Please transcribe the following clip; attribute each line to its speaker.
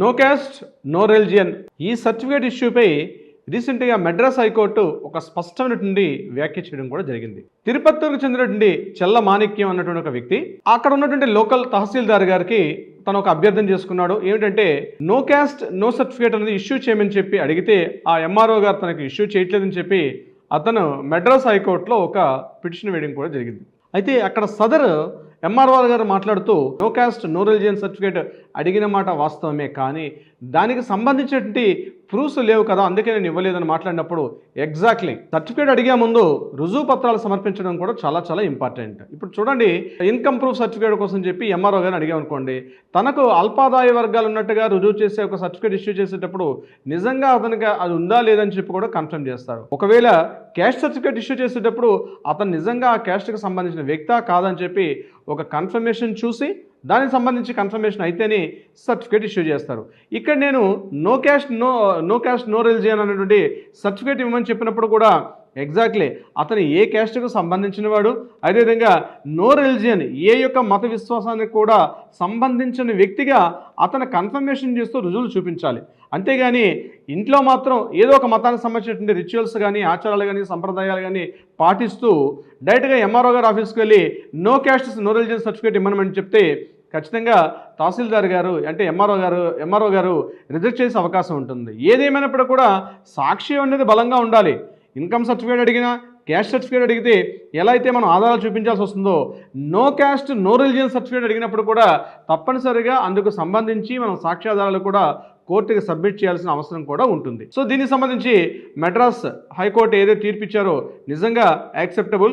Speaker 1: No caste no religion ఈ certificate ఇష్యూపై రీసెంట్గా Madras high court ఒక స్పష్టమైనటువంటి వ్యాఖ్య చేయడం కూడా జరిగింది. తిరుపతికి చెందినటువంటి చెల్ల మాణిక్యం అన్నటువంటి ఒక వ్యక్తి అక్కడ ఉన్నటువంటి లోకల్ తహసీల్దార్ గారికి తను ఒక అభ్యర్థన చేసుకున్నాడు. ఏమిటంటే నో క్యాస్ట్ నో సర్టిఫికేట్ అనేది ఇష్యూ చేయమని చెప్పి అడిగితే ఆ ఎంఆర్ఓ గారు తనకు ఇష్యూ చేయట్లేదని చెప్పి అతను మెడ్రాస్ హైకోర్టులో ఒక పిటిషన్ వేయడం కూడా జరిగింది. అయితే అక్కడ సదర్ ఎంఆర్ఓ గారు మాట్లాడుతూ no caste no religion certificate అడిగిన మాట వాస్తవమే, కానీ దానికి సంబంధించినటువంటి ప్రూఫ్స్ లేవు కదా, అందుకే నేను ఇవ్వలేదని మాట్లాడినప్పుడు ఎగ్జాక్ట్లీ సర్టిఫికేట్ అడిగే ముందు రుజువు పత్రాలు సమర్పించడం కూడా చాలా చాలా ఇంపార్టెంట్. ఇప్పుడు చూడండి, ఇన్కమ్ ప్రూఫ్ సర్టిఫికేట్ కోసం చెప్పి ఎంఆర్ఓ గారిని అడిగామనుకోండి, తనకు అల్పాదాయ వర్గాలు ఉన్నట్టుగా రుజువు చేసే ఒక సర్టిఫికేట్ ఇష్యూ చేసేటప్పుడు నిజంగా అతనికి అది ఉందా లేదని చెప్పి కూడా కన్ఫర్మ్ చేస్తారు. ఒకవేళ క్యాస్ట్ సర్టిఫికేట్ ఇష్యూ చేసేటప్పుడు అతను నిజంగా ఆ క్యాస్ట్కి సంబంధించిన వ్యక్తా కాదని చెప్పి ఒక కన్ఫర్మేషన్ చూసి దానికి సంబంధించి కన్ఫర్మేషన్ అయితేనే సర్టిఫికేట్ ఇష్యూ చేస్తారు. ఇక్కడ నేను నో క్యాస్ట్ నో రిలిజియన్ అనేటువంటి సర్టిఫికేట్ ఇవ్వమని చెప్పినప్పుడు కూడా ఎగ్జాక్ట్లీ అతను ఏ క్యాస్ట్కు సంబంధించిన వాడు, అదేవిధంగా నో రిలిజియన్ ఏ యొక్క మత విశ్వాసానికి కూడా సంబంధించిన వ్యక్తిగా అతను కన్ఫర్మేషన్ చేస్తూ రుజువులు చూపించాలి. అంతేగాని ఇంట్లో మాత్రం ఏదో ఒక మతానికి సంబంధించినటువంటి రిచువల్స్ కానీ ఆచారాలు కానీ సంప్రదాయాలు కానీ పాటిస్తూ డైరెక్ట్గా ఎంఆర్ఓ గారు ఆఫీస్కి వెళ్ళి no caste no religion certificate ఇవ్వమని చెప్తే ఖచ్చితంగా తహసీల్దార్ గారు అంటే ఎంఆర్ఓ గారు రిజెక్ట్ చేసే అవకాశం ఉంటుంది. ఏదేమైనప్పుడు కూడా సాక్ష్యం అనేది బలంగా ఉండాలి. ఇన్కమ్ సర్టిఫికేట్ అడిగినా క్యాస్ట్ సర్టిఫికేట్ అడిగితే ఎలా అయితే మనం ఆధారాలు చూపించాల్సి వస్తుందో, no caste no religion certificate అడిగినప్పుడు కూడా తప్పనిసరిగా అందుకు సంబంధించి మనం సాక్ష్యాధారాలు కూడా కోర్టుకి సబ్మిట్ చేయాల్సిన అవసరం కూడా ఉంటుంది. సో దీనికి సంబంధించి మెడ్రాస్ హైకోర్టు ఏదైతే తీర్పిచ్చారో నిజంగా యాక్సెప్టబుల్.